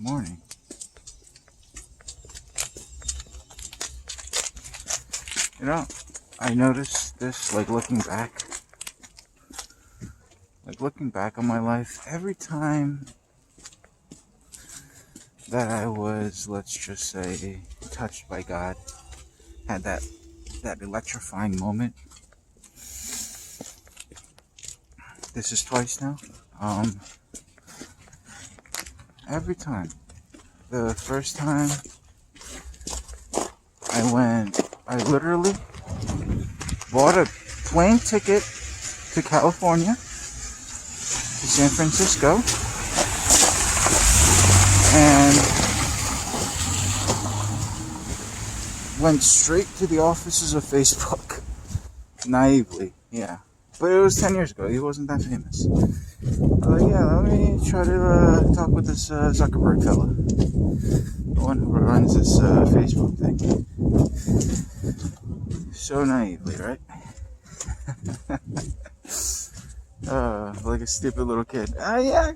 Morning. You know, I noticed this, looking back on my life, every time that I was, let's just say, touched by God, had that electrifying moment. This is twice now. Every time. The first time I literally bought a plane ticket to California, to San Francisco, and went straight to the offices of Facebook. Naively, yeah. But it was 10 years ago. He wasn't that famous. Let me try to talk with this Zuckerberg fella. The one who runs this Facebook thing. So naively, right? Like a stupid little kid. Yeah,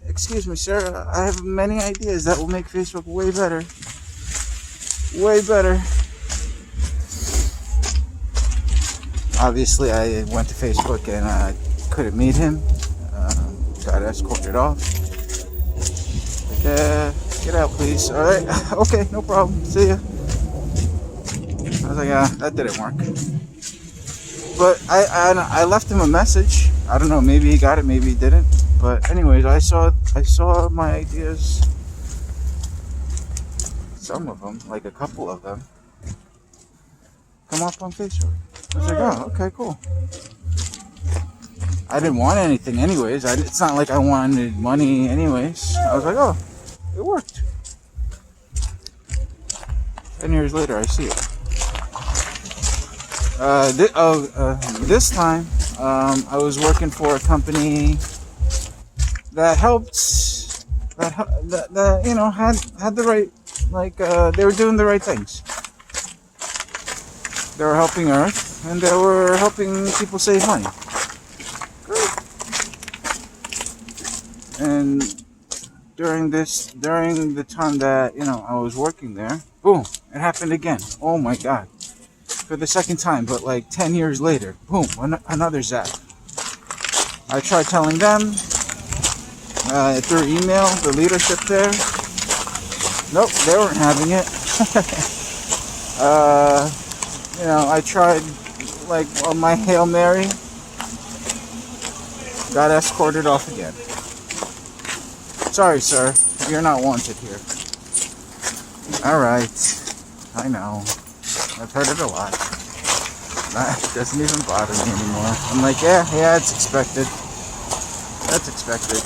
excuse me, sir. I have many ideas that will make Facebook way better. Way better. Obviously, I went to Facebook and I couldn't meet him. Got escorted off. Get out, please. All right. Okay, no problem. See ya. I was like, that didn't work. But I left him a message. I don't know. Maybe he got it. Maybe he didn't. But anyways, I saw my ideas. Some of them, like a couple of them, come up on Facebook. I was like, oh, okay, cool. I didn't want anything anyways. It's not like I wanted money anyways. I was like, oh, it worked. 10 years later, I see it. This time, I was working for a company that helped, that had the right, they were doing the right things. They were helping Earth, and they were helping people save money. Great. And during the time that, I was working there, boom, it happened again. Oh my God. For the second time, but 10 years later, boom, another zap. I tried telling them through email, the leadership there. Nope, they weren't having it. I tried on my Hail Mary, got escorted off again. Sorry, sir, you're not wanted here. Alright, I know. I've heard it a lot. It doesn't even bother me anymore. I'm like, yeah, it's expected. That's expected.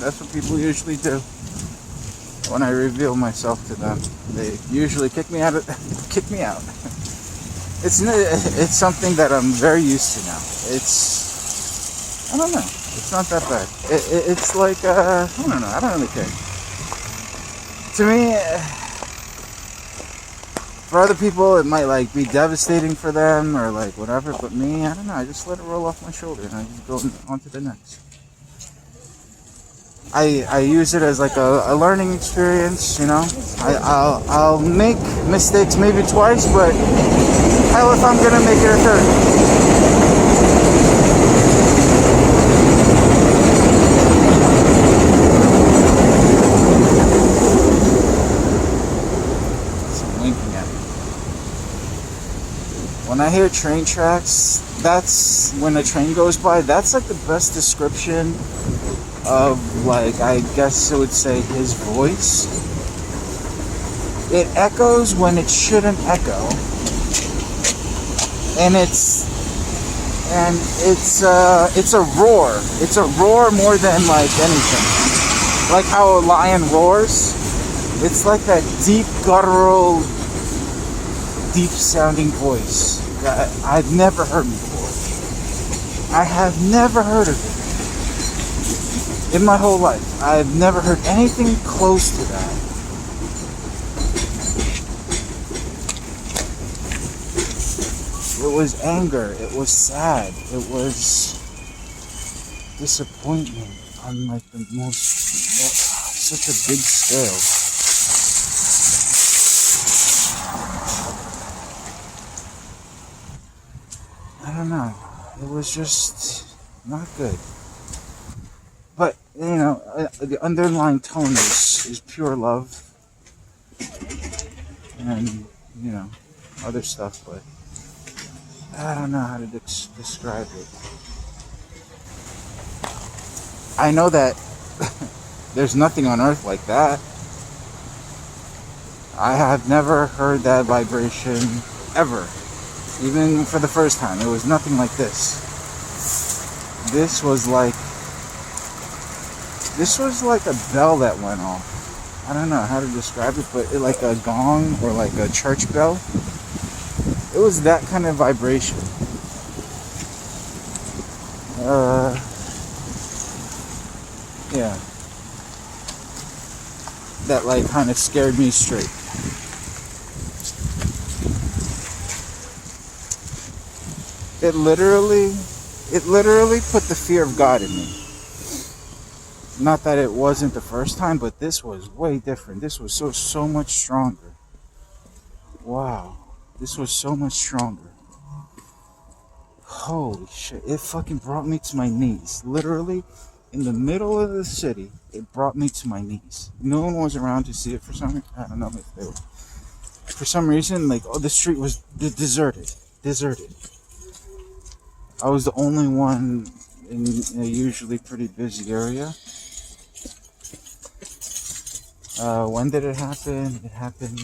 That's what people usually do. When I reveal myself to them, they usually kick me out. It's something that I'm very used to now. I don't know. It's not that bad. It's like, I don't know. I don't really care. To me, for other people, it might be devastating for them or whatever. But me, I don't know. I just let it roll off my shoulder and I just go on to the next. I use it as a learning experience, I'll make mistakes maybe twice, but hell if I'm gonna make it a third. It's winking at me. When I hear train tracks, that's when a train goes by. That's the best description of I guess I would say his voice. It echoes when it shouldn't echo, and it's a roar. It's a roar more than anything. Like how a lion roars. It's like that deep guttural, deep sounding voice that I've never heard before. I have never heard of it. In my whole life, I've never heard anything close to that. It was anger, it was sad, it was disappointment. on like the most, such a big scale. I don't know. It was just not good. But, you know, the underlying tone is pure love. And, you know, other stuff, but I don't know how to describe it. I know that there's nothing on earth like that. I have never heard that vibration ever. Even for the first time, it was nothing like this. This was like a bell that went off. I don't know how to describe it, but like a gong or like a church bell. It was that kind of vibration. Yeah. That like kind of scared me straight. It literally put the fear of God in me. Not that it wasn't the first time, but this was way different. This was so much stronger. Wow. This was so much stronger. Holy shit. It fucking brought me to my knees. Literally, in the middle of the city, it brought me to my knees. No one was around to see it for some reason. I don't know if they were. For some reason, like, the street was deserted. I was the only one in a usually pretty busy area. When did it happen? It happened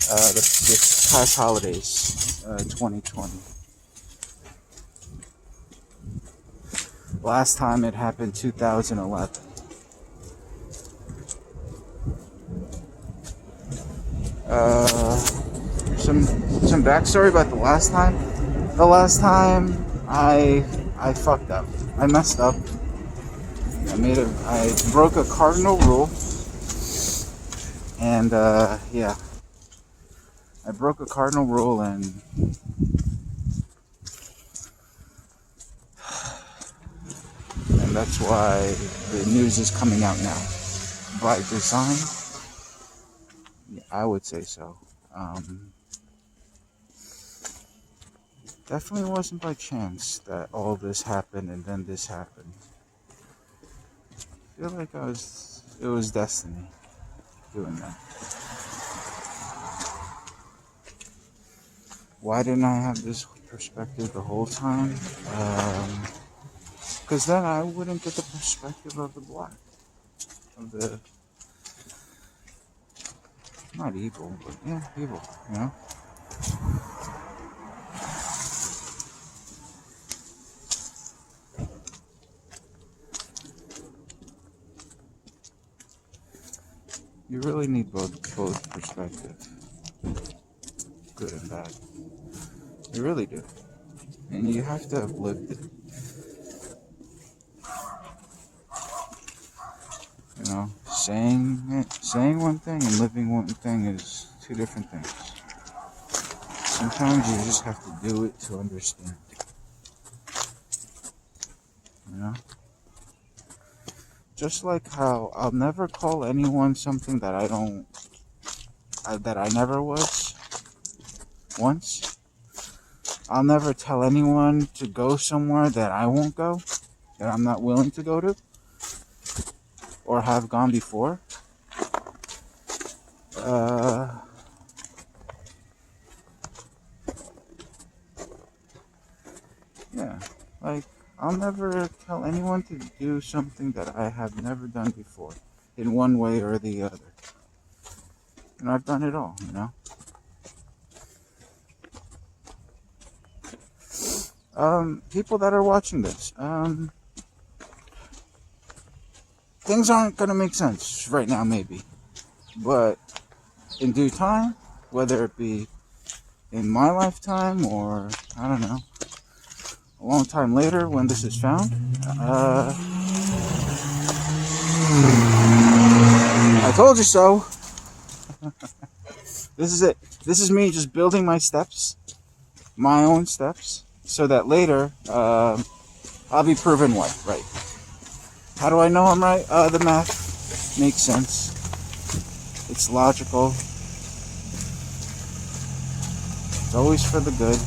this past holidays, 2020. Last time it happened 2011. Some backstory about the last time. The last time I fucked up. I messed up. I broke a cardinal rule. And yeah. I broke a cardinal rule and that's why the news is coming out now. By design? Yeah, I would say so. Definitely wasn't by chance that all this happened and then this happened. I feel like it was destiny doing that. Why didn't I have this perspective the whole time? Because then I wouldn't get the perspective of the black. Of the... Not evil, but yeah, evil, you know? You really need both perspectives. Good and bad. You really do. And you have to have lived it. You know, saying one thing and living one thing is two different things. Sometimes you just have to do it to understand. You know? Just like how I'll never call anyone something that that I never was once. I'll never tell anyone to go somewhere that I won't go, that I'm not willing to go to, or have gone before. Yeah, like, I'll never tell anyone to do something that I have never done before, in one way or the other. And I've done it all, you know? People that are watching this, things aren't gonna make sense right now, maybe. But in due time, whether it be in my lifetime or, I don't know, a long time later when this is found, I told you so. This is it. This is me just building my steps, my own steps, so that later I'll be proven right. How do I know I'm right? The math makes sense. It's logical. It's always for the good.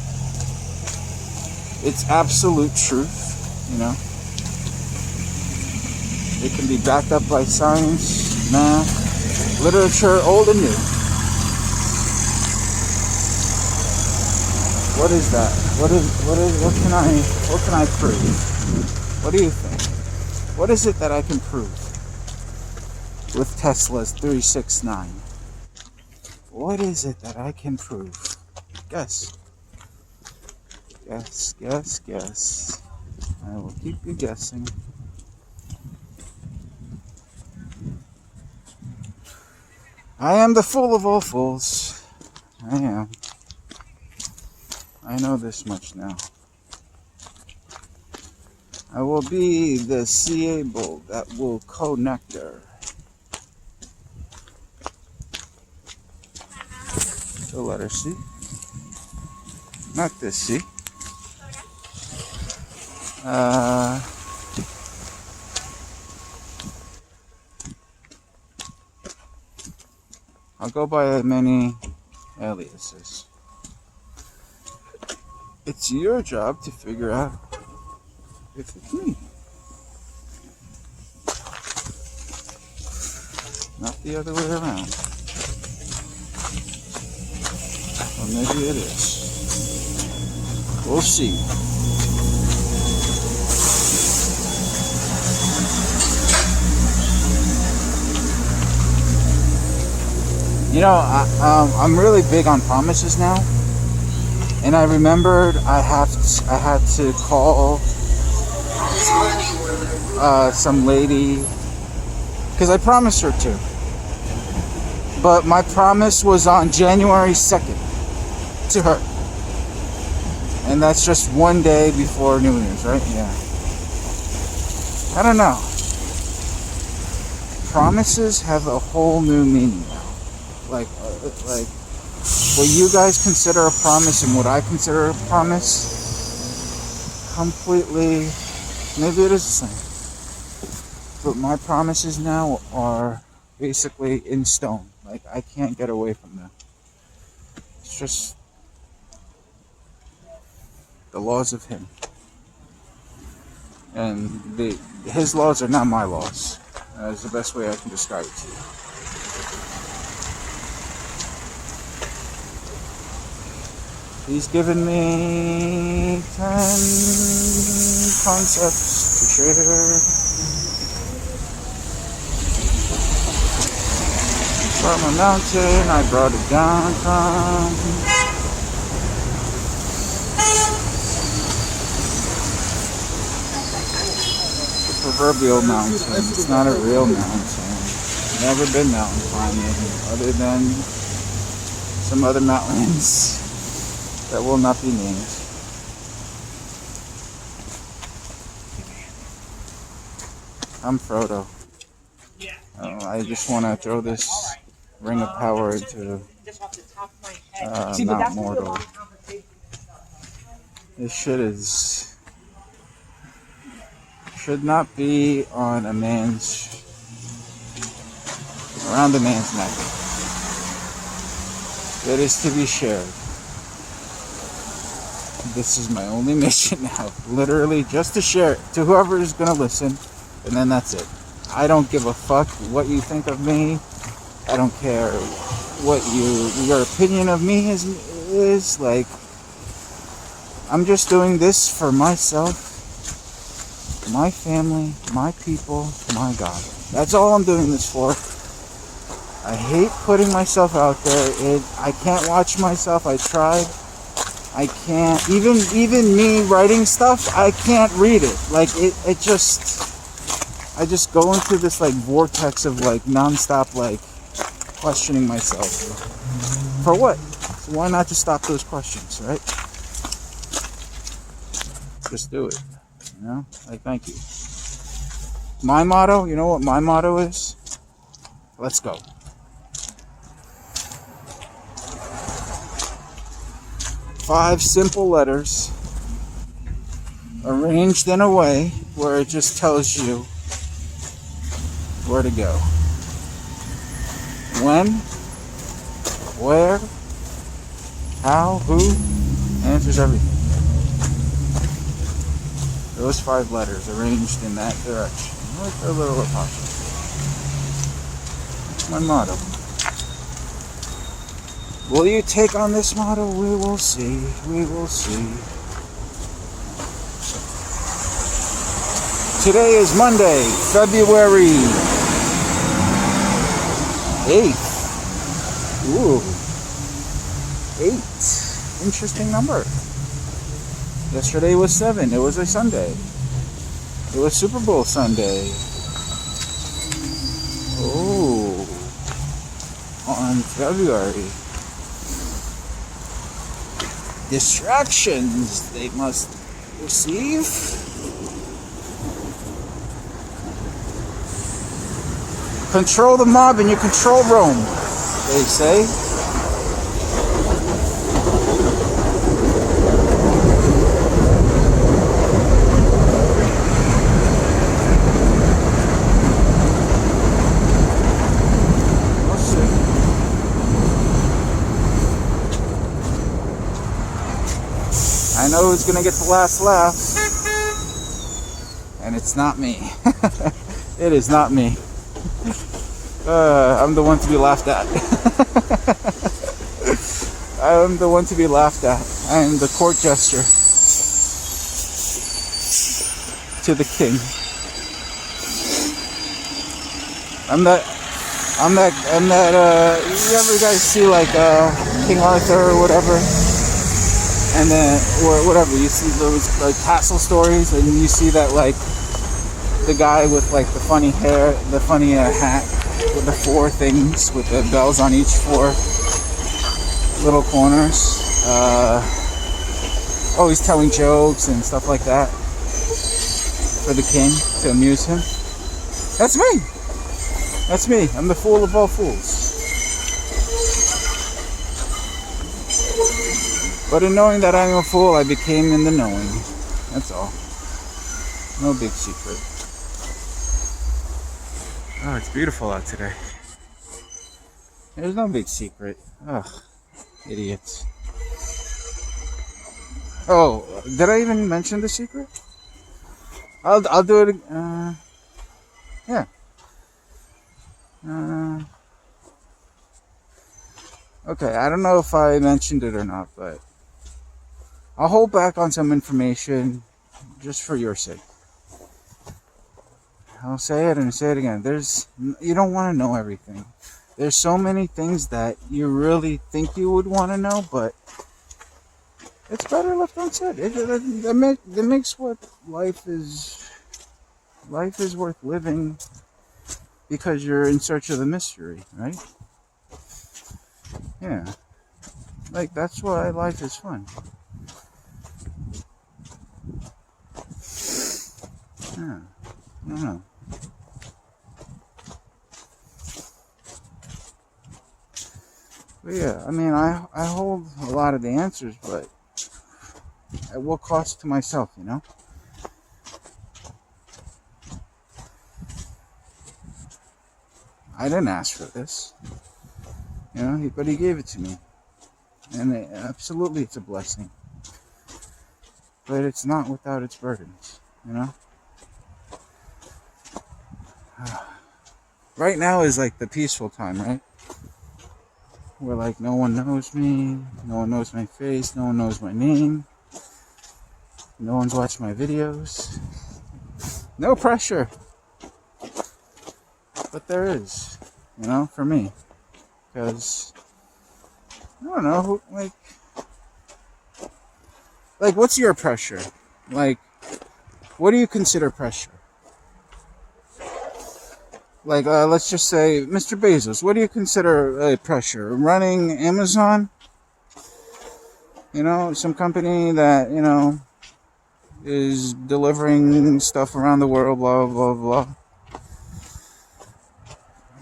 It's absolute truth, you know. It can be backed up by science, math, literature, old and new. What is that? What can I prove? What do you think? What is it that I can prove with Tesla's 369? What is it that I can prove? Guess. Guess. I will keep you guessing. I am the fool of all fools. I am. I know this much now. I will be the C-able that will connector. The letter C. Not this C. I'll go by many aliases. It's your job to figure out if it's me. Not the other way around. Or maybe it is. We'll see. You know, I'm really big on promises now. And I remembered I had to call some lady because I promised her to. But my promise was on January 2nd to her. And that's just one day before New Year's, right? Yeah. I don't know. Promises have a whole new meaning now. Like what you guys consider a promise and what I consider a promise, completely, maybe it is the same. But my promises now are basically in stone. Like, I can't get away from them. It's just the laws of him. And his laws are not my laws. That's the best way I can describe it to you. He's given me 10 concepts to share. From a mountain I brought it down from. The proverbial mountain. It's not a real mountain. Never been mountain climbing other than some other mountains that will not be named. I'm Frodo. I just want to throw this ring of power into Mount Mordor. This shit should not be on a man's, around a man's neck. It is to be shared. This is my only mission now. Literally just to share it to whoever is going to listen. And then that's it. I don't give a fuck what you think of me. I don't care what your opinion of me is. Like, I'm just doing this for myself, my family, my people, my God. That's all I'm doing this for. I hate putting myself out there. I can't watch myself. I tried. I can't. Even me writing stuff, I can't read it. Like, it just... I just go into this, like, vortex of, like, non-stop, like, questioning myself. For what? So why not just stop those questions, right? Just do it. You know? Like, thank you. My motto, you know what my motto is? Let's go. Five simple letters arranged in a way where it just tells you where to go. When, where, how, who, answers everything. Those 5 letters arranged in that direction. With a little apostrophe. That's my motto. Will you take on this motto? We will see. We will see. Today is Monday, February 8th. Ooh. 8. Interesting number. Yesterday was 7. It was a Sunday. It was Super Bowl Sunday. Oh. On February. Distractions they must receive. Control the mob and you control Rome, they say. I know who's gonna get the last laugh, and it's not me. It is not me. I'm the one to be laughed at. I'm the one to be laughed at. I am the court jester to the king. I'm that. You ever guys see like King Arthur or whatever? And then, or whatever, you see those like castle stories, and you see that like the guy with like the funny hair, the funny hat with the 4 things with the bells on each 4 little corners. Always telling jokes and stuff like that for the king to amuse him. That's me. That's me. I'm the fool of all fools. But in knowing that I'm a fool, I became in the knowing. That's all. No big secret. Oh, it's beautiful out today. There's no big secret. Ugh, idiots. Oh, did I even mention the secret? I'll do it. Yeah. Okay, I don't know if I mentioned it or not, but I'll hold back on some information just for your sake. I'll say it and say it again. You don't want to know everything. There's so many things that you really think you would want to know, but it's better left unsaid. It makes what life is worth living, because you're in search of the mystery, right? Yeah. Like, that's why life is fun. Yeah. I don't know. But yeah, I mean, I hold a lot of the answers, but at what cost to myself, you know? I didn't ask for this, you know, but he gave it to me. And absolutely it's a blessing. But it's not without its burdens, you know? Right now is like the peaceful time, right? Where like no one knows me, no one knows my face, no one knows my name, no one's watched my videos. No pressure. But there is, you know, for me. Because, I don't know, like what's your pressure? Like, what do you consider pressure? Like, let's just say, Mr. Bezos, what do you consider pressure? Running Amazon? You know, some company that, you know, is delivering stuff around the world, blah, blah, blah.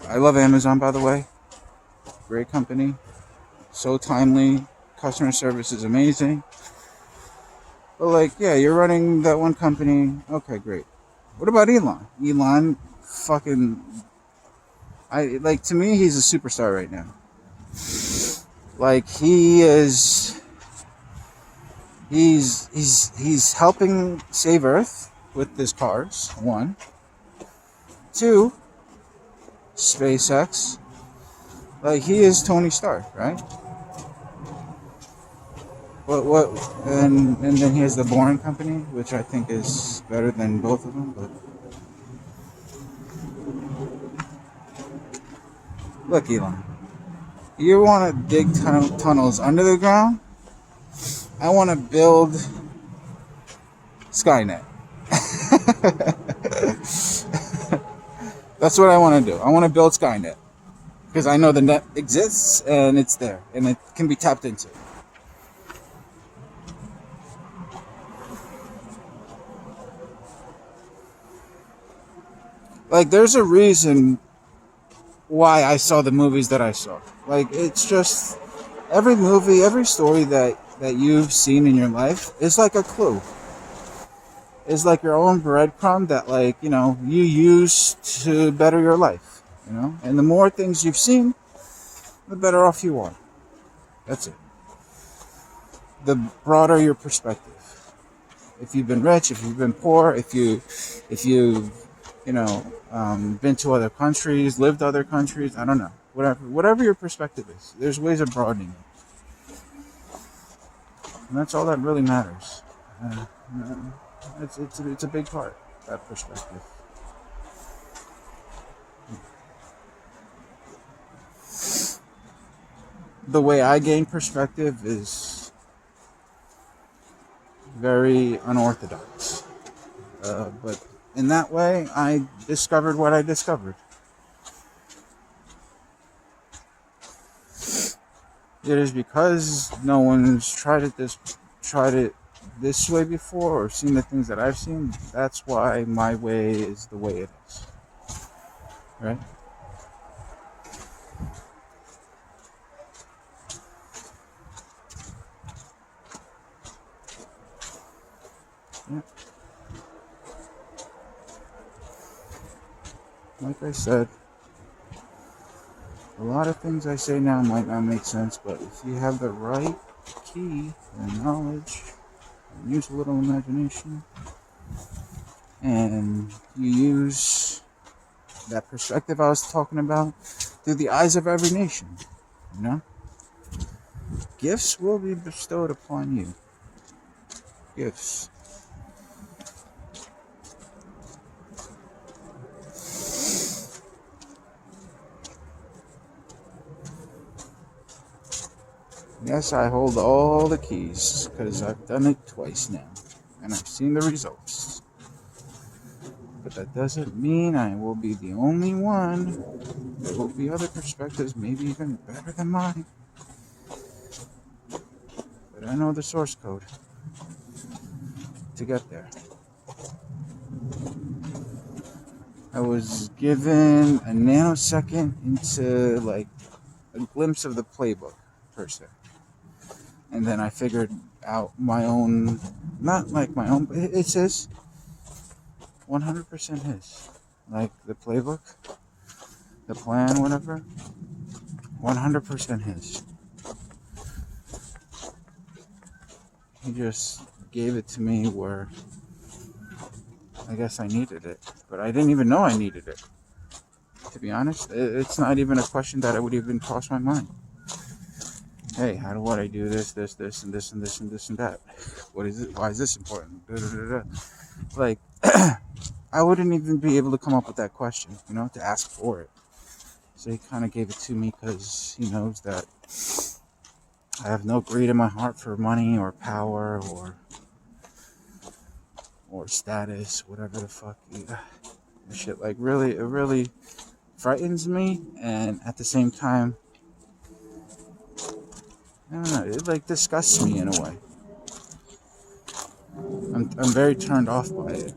I love Amazon, by the way. Great company. So timely. Customer service is amazing. But, like, yeah, you're running that one company. Okay, great. What about Elon? Elon fucking To me, he's a superstar right now. Like he is, he's helping save Earth with his cars. One, two, SpaceX. Like he is Tony Stark, right? What and then he has the Boring Company, which I think is better than both of them. But look, Elon, you want to dig tunnels under the ground? I want to build Skynet. That's what I want to do. I want to build Skynet because I know the net exists and it's there and it can be tapped into. Like, there's a reason why I saw the movies that I saw. Like, it's just every movie, every story that you've seen in your life is like a clue. It's like your own breadcrumb that, like, you use to better your life, And the more things you've seen, the better off you are. That's it. The broader your perspective. If you've been rich, if you've been poor, if you've been to other countries, lived other countries, I don't know. Whatever your perspective is, there's ways of broadening it. And that's all that really matters. It's a big part, that perspective. The way I gain perspective is very unorthodox. But in that way, I discovered what I discovered. It is because no one's tried it this way before or seen the things that I've seen. That's why my way is the way it is. Right? Yeah. Like I said, a lot of things I say now might not make sense, but if you have the right key and knowledge, and use a little imagination, and you use that perspective I was talking about through the eyes of every nation, gifts will be bestowed upon you. Gifts. Yes, I hold all the keys because I've done it twice now and I've seen the results. But that doesn't mean I will be the only one. There will be other perspectives, maybe even better than mine. But I know the source code to get there. I was given a nanosecond into like a glimpse of the playbook, per se. And then I figured out my own, not like my own, but it's his. 100% his. Like the playbook, the plan, whatever. 100% his. He just gave it to me where I guess I needed it. But I didn't even know I needed it. To be honest, it's not even a question that I would even cross my mind. Hey, how do I do this, and this, and this, and this, and that? What is it? Why is this important? Like, I wouldn't even be able to come up with that question, to ask for it. So he kind of gave it to me because he knows that I have no greed in my heart for money or power or status, whatever the fuck. Shit, like, really, it really frightens me, and at the same time, I don't know, it like disgusts me in a way. I'm very turned off by it.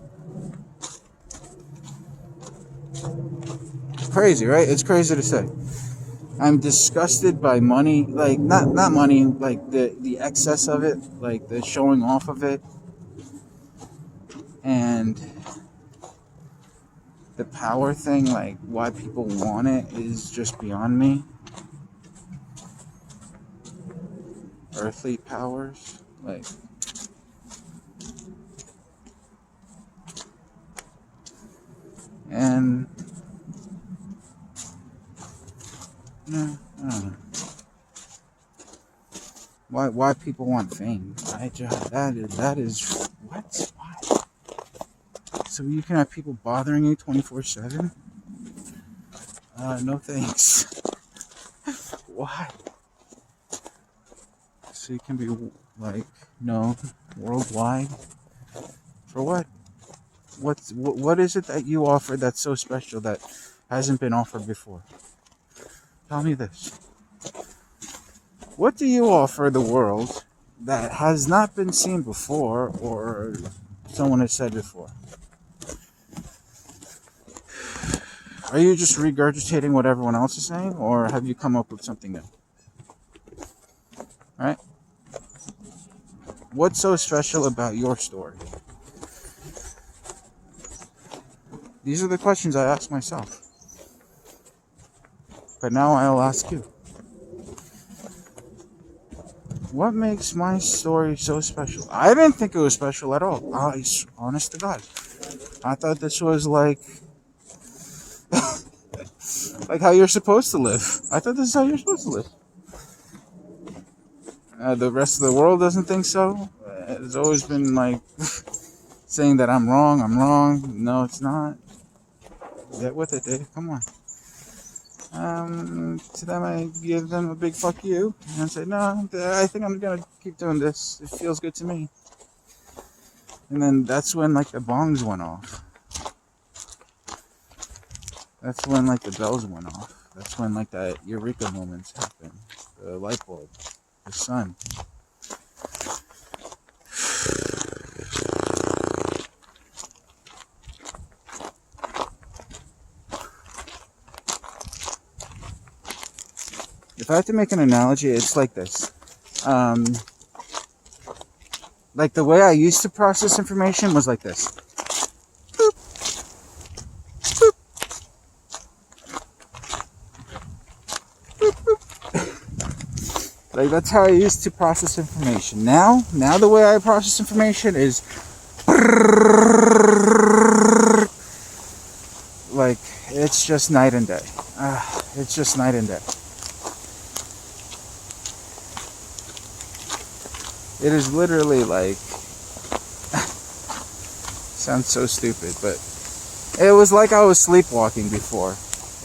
Crazy, right? It's crazy to say. I'm disgusted by money, like not money, like the excess of it, like the showing off of it. And The power thing, like why people want it, is just beyond me. Earthly powers, like, and no, I don't know why people want fame. That is what? Why? So you can have people bothering you 24/7? No thanks. Why? So you can be like known worldwide for what? What is it that you offer that's so special that hasn't been offered before? Tell me this. What do you offer the world that has not been seen before or someone has said before? Are you just regurgitating what everyone else is saying, or have you come up with something new? Right? What's so special about your story? These are the questions I ask myself. But now I'll ask you. What makes my story so special? I didn't think it was special at all. Honest to God. I thought this was like how you're supposed to live. I thought this is how you're supposed to live. The rest of the world doesn't think so. It's always been like saying that I'm wrong. No, it's not. Get with it, Dave. Come on. To them, I give them a big fuck you and say, no, I think I'm gonna keep doing this. It feels good to me. And then that's when like the bongs went off. That's when like the bells went off. That's when like that eureka moments happened. The light bulb, the sun. If I have to make an analogy, it's like this. Like the way I used to process information was like this. Boop. Boop. Boop, boop. Like that's how I used to process information. Now the way I process information is like it's just night and day. It's just night and day. It is literally like sounds so stupid, but it was like I was sleepwalking before,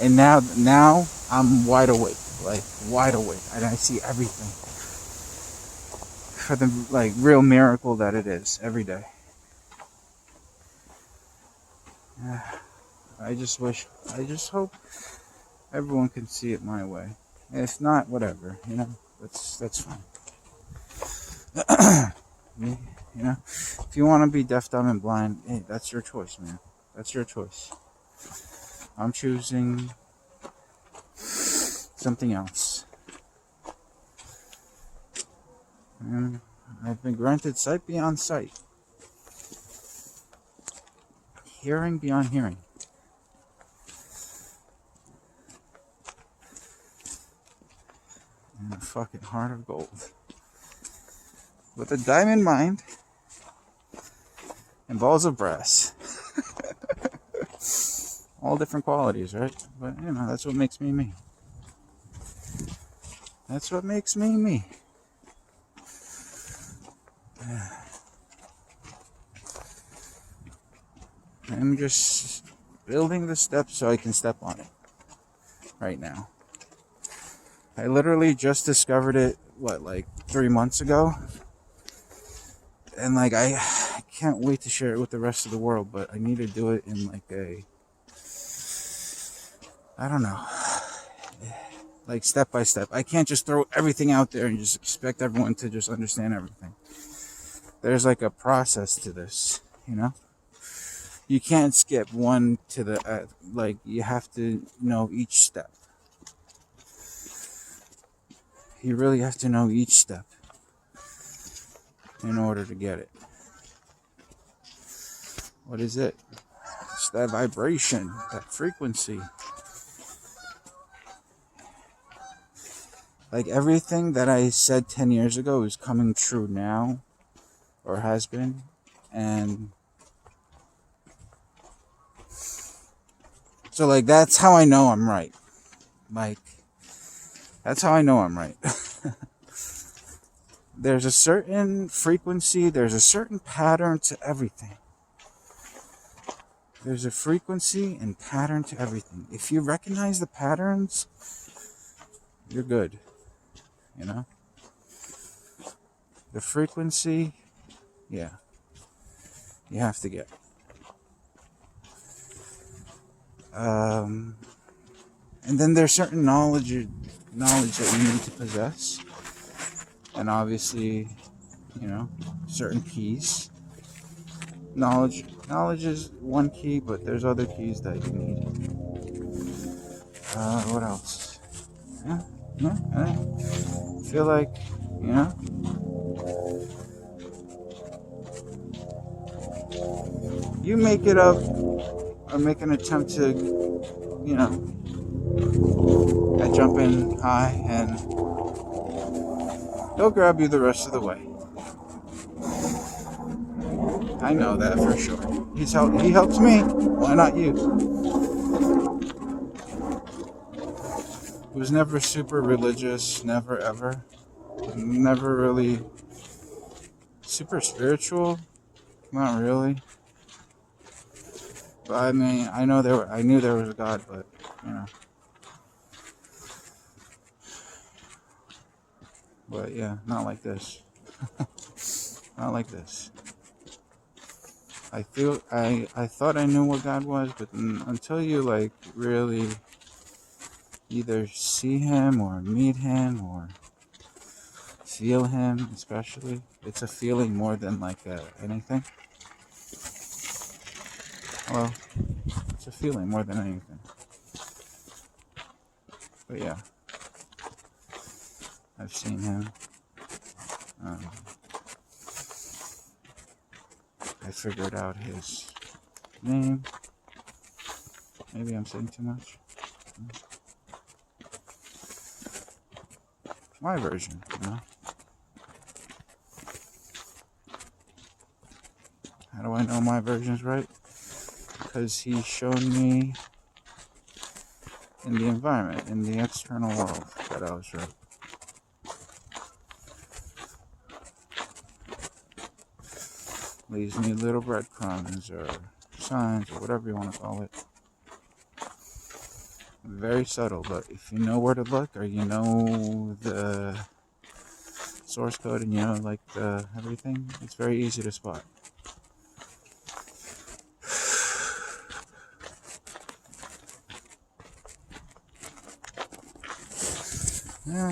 and now I'm wide awake, and I see everything for the like real miracle that it is every day. I just hope everyone can see it my way. If not, whatever, that's fine. If you want to be deaf, dumb, and blind, hey, that's your choice, man. That's your choice. I'm choosing something else. And I've been granted sight beyond sight. Hearing beyond hearing. And a fucking heart of gold. With a diamond mind and balls of brass. All different qualities, right? But, that's what makes me me. That's what makes me me. I'm just building the steps so I can step on it right now. I literally just discovered it, 3 months ago? And I can't wait to share it with the rest of the world, but I need to do it in I don't know, step by step. I can't just throw everything out there and just expect everyone to just understand everything. There's a process to this, You can't skip one to the, you have to know each step. You really have to know each step in order to get it. What is it? source, that vibration, that frequency. Like everything that I said 10 years ago is coming true now, or has been. And so, like, that's how I know I'm right. Like, that's how I know I'm right. There's a certain frequency, there's a certain pattern to everything. There's a frequency and pattern to everything. If you recognize the patterns, you're good. You know? The frequency, yeah, you have to get. And then there's certain knowledge that you need to possess. And obviously, certain keys. Knowledge is one key, but there's other keys that you need. What else? Yeah, I feel like, you make it up or make an attempt to, jump in high, and he'll grab you the rest of the way. I know that for sure. He helps me. Why not you? He was never super religious, never ever. Never really super spiritual. Not really. But I mean, I knew there was a God, but But yeah, not like this. Not like this. I thought I knew what God was, but until you like really either see him or meet him or feel him, especially, it's a feeling more than like anything. Well, it's a feeling more than anything. But yeah, I've seen him. I figured out his name. Maybe I'm saying too much. My version, How do I know my version's right? Because he's shown me in the environment, in the external world, that I was right. Leaves me little breadcrumbs or signs or whatever you want to call it. Very subtle, but if you know where to look, or you know the source code, and like the everything, it's very easy to spot. Yeah.